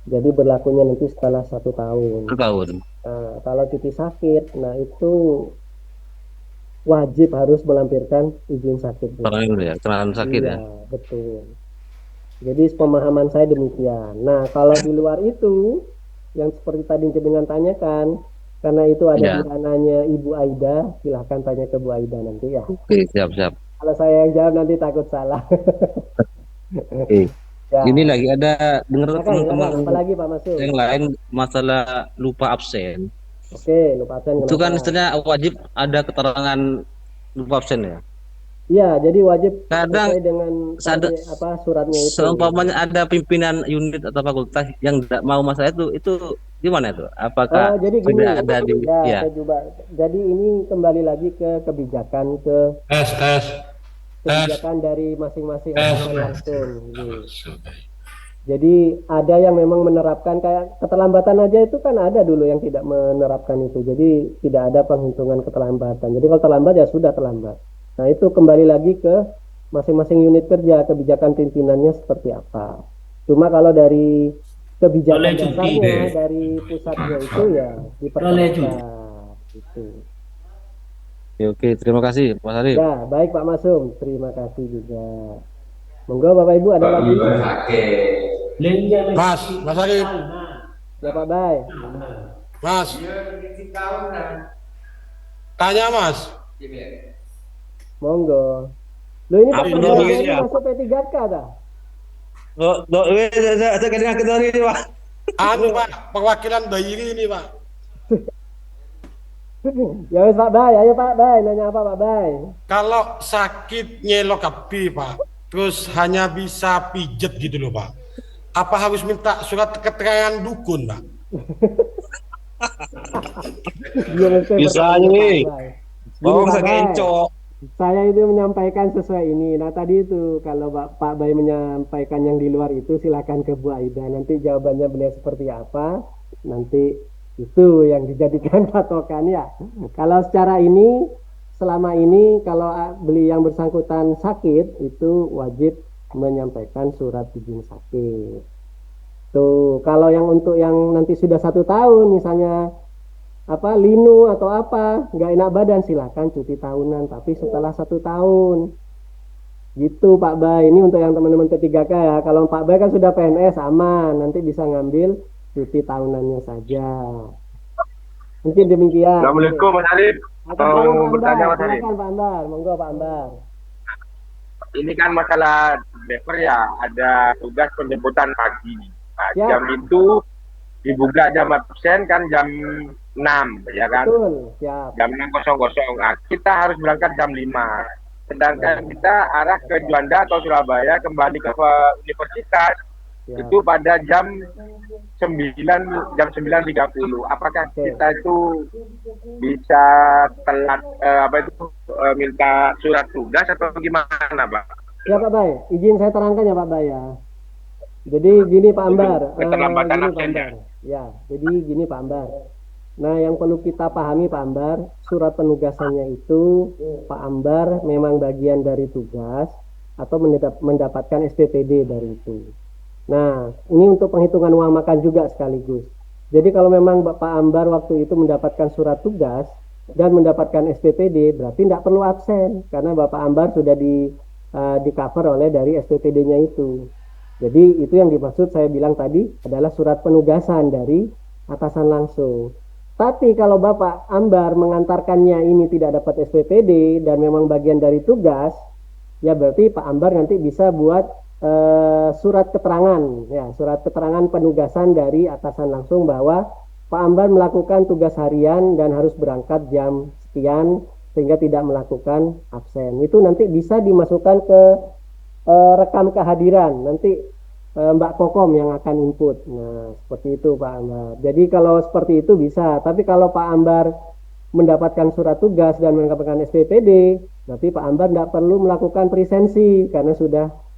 Jadi berlakunya nanti setelah 1 tahun. 1 tahun. Nah, kalau cuti sakit, nah itu wajib harus melampirkan izin sakit. Keterangan sakit ya. Betul. Jadi pemahaman saya demikian. Nah, kalau di luar itu, yang seperti tadi dengan tanyakan, karena itu ada dananya Ibu Aida, silahkan tanya ke Bu Aida nanti ya. Oke, siap. Kalau saya yang jawab nanti takut salah. Oke. Ya. Ini lagi ada dengar teman-teman apalagi Pak Masuk yang lain masalah lupa absen. Oke, lupa absen. Itu kan istilahnya wajib ada keterangan lupa absen ya. Iya, jadi wajib kadang dengan suratnya itu. Seumpamanya ada pimpinan unit atau fakultas yang tidak mau masalah itu gimana itu? Apakah jadi gini, ada di saya coba. Jadi ini kembali lagi ke kebijakan kebijakan dari masing-masing langsung. Jadi ada yang memang menerapkan kayak keterlambatan aja itu kan ada dulu yang tidak menerapkan itu. Jadi tidak ada penghitungan keterlambatan. Jadi kalau terlambat ya sudah terlambat. Nah itu kembali lagi ke masing-masing unit kerja, kebijakan pimpinannya seperti apa. Cuma kalau dari kebijakan dasarnya dari pusatnya itu ya diperlukan. Gitu. Oke, terima kasih Pak Arif. Ya, baik Pak Masum, terima kasih juga. Monggo Bapak Ibu ada lagi? Mas Arif. Ya Pak Bay. Mas. Tanya Mas. Monggo. Loh ini Pak masuk P3K dah? Pak. Pak, perwakilan Bayiri ini Pak. Ya wes Pak Bay, ayo Pak Bay, nanya apa Pak Bay? Kalau sakit nyelokapi Pak, terus hanya bisa pijet gitu loh Pak. Apa harus minta surat keterangan dukun Pak? Bisa nih. Oh, kencok. Saya itu menyampaikan sesuai ini. Nah tadi itu kalau Pak Bay menyampaikan yang di luar itu silakan ke Bu Aida. Nanti jawabannya beliau seperti apa, nanti itu yang dijadikan patokan ya. Kalau secara ini, selama ini kalau beli yang bersangkutan sakit itu wajib menyampaikan surat izin sakit. Tuh, kalau yang untuk yang nanti sudah 1 tahun misalnya linu atau nggak enak badan silahkan cuti tahunan tapi setelah 1 tahun gitu Pak Bay. Ini untuk yang teman-teman P3K ya. Kalau Pak Bay kan sudah PNS aman, nanti bisa ngambil cuti tahunannya saja. Mungkin demikian. Assalamualaikum Mas Arif. Mau bertanya Mas Arif. Pak Ambar, monggo Pak Ambar. Ini kan masalah driver ya, ada tugas penjemputan pagi. Nah, jam itu dibuka jam absen kan jam 6 ya kan? Betul, siap. Jam 6.00. Nah, kita harus berangkat jam 5. Sedangkan kita arah ke Juanda atau Surabaya kembali ke universitas itu pada jam 9.30. Apakah kita itu bisa telat minta surat tugas atau gimana, Pak? Ya Pak Bay, izin saya terangkan ya Pak Bay ya. Jadi gini Pak Ambar, keterlambatan gini Pak absennya. Ambar. Ya, jadi gini Pak Ambar. Nah, yang perlu kita pahami Pak Ambar, surat penugasannya itu Pak Ambar memang bagian dari tugas atau mendapatkan SPPD dari itu. Nah, ini untuk penghitungan uang makan juga sekaligus. Jadi kalau memang Pak Ambar waktu itu mendapatkan surat tugas dan mendapatkan SPPD, berarti tidak perlu absen karena Bapak Ambar sudah di cover oleh dari SPPD-nya itu. Jadi itu yang dimaksud saya bilang tadi adalah surat penugasan dari atasan langsung. Tapi kalau Bapak Ambar mengantarkannya ini tidak dapat SPPD dan memang bagian dari tugas, ya berarti Pak Ambar nanti bisa buat surat keterangan, ya surat keterangan penugasan dari atasan langsung bahwa Pak Ambar melakukan tugas harian dan harus berangkat jam sekian sehingga tidak melakukan absen. Itu nanti bisa dimasukkan ke rekam kehadiran. Nanti Mbak Kokom yang akan input. Nah, seperti itu Pak Ambar. Jadi kalau seperti itu bisa. Tapi kalau Pak Ambar mendapatkan surat tugas dan mendapatkan SPPD, berarti Pak Ambar tidak perlu melakukan presensi karena sudah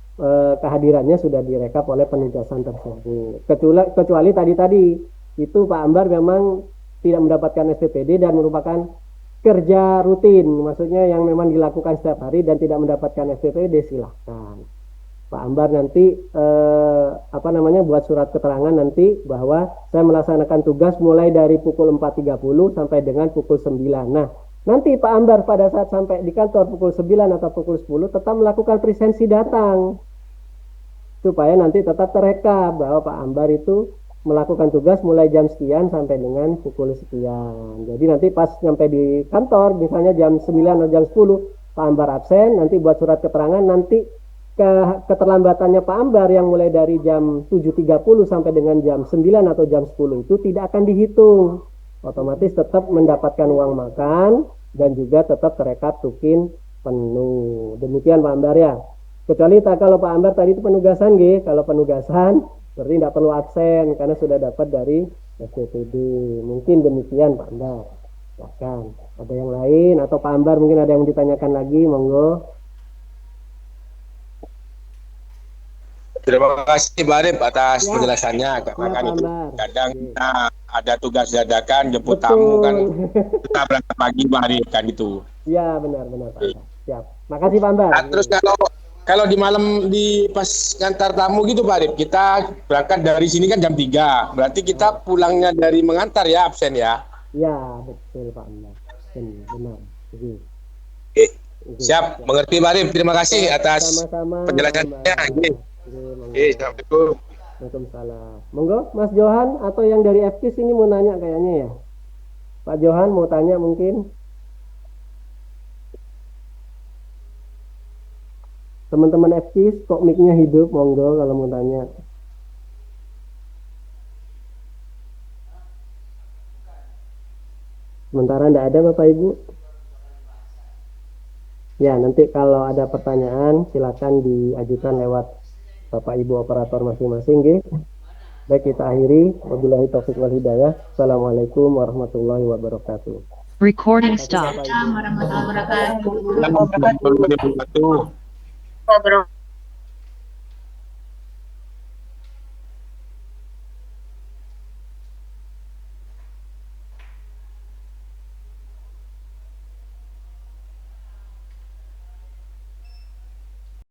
kehadirannya sudah direkap oleh penugasan tersebut. Kecuali tadi itu Pak Ambar memang tidak mendapatkan SPPD dan merupakan kerja rutin, maksudnya yang memang dilakukan setiap hari dan tidak mendapatkan SPPD, silahkan Pak Ambar nanti buat surat keterangan nanti bahwa saya melaksanakan tugas mulai dari pukul 4.30 sampai dengan pukul 9. Nah, nanti Pak Ambar pada saat sampai di kantor pukul 9 atau pukul 10 tetap melakukan presensi datang supaya nanti tetap terekap bahwa Pak Ambar itu melakukan tugas mulai jam sekian sampai dengan pukul sekian. Jadi nanti pas sampai di kantor misalnya jam 9 atau jam 10 Pak Ambar absen, nanti buat surat keterangan, nanti keterlambatannya Pak Ambar yang mulai dari jam 7.30 sampai dengan jam 9 atau jam 10 itu tidak akan dihitung. Otomatis tetap mendapatkan uang makan dan juga tetap terekap tukin penuh. Demikian Pak Ambar ya. Kecuali kalau Pak Ambar tadi itu penugasan kalau penugasan berarti tidak perlu absen karena sudah dapat dari SPPD. Mungkin demikian Pak Ambar. Silakan. Ada yang lain atau Pak Ambar mungkin ada yang ditanyakan lagi, monggo. Terima kasih Pak Arif atas penjelasannya. Karena kan itu kadang kita ada tugas dadakan jemput tamu kan kita berangkat pagi Pak Arif kan itu. Iya benar Pak. Siap. Makasih Pak Ambar. Nah, terus kalau di malam di pas ngantar tamu gitu Pak Arif, kita berangkat dari sini kan jam 3. Berarti kita pulangnya dari mengantar ya, absen ya. Iya, betul Pak Ambar. Benar. Siap, mengerti Pak Arif. Terima kasih atas penjelasannya. Assalamualaikum. Waalaikumsalam. Monggo Mas Johan atau yang dari FKIS ini mau nanya kayaknya ya. Pak Johan mau tanya mungkin. Teman-teman FKIS kok mic-nya hidup, monggo kalau mau tanya. Sementara tidak ada Bapak Ibu. Ya, nanti kalau ada pertanyaan silakan diajukan lewat Bapak Ibu operator masing-masing nggih. Baik, kita akhiri. Wabillahi taufiq wal hidayah. Assalamualaikum warahmatullahi wabarakatuh. Recording stop. Warahmatullahi wabarakatuh. Assalamualaikum warahmatullahi wabarakatuh.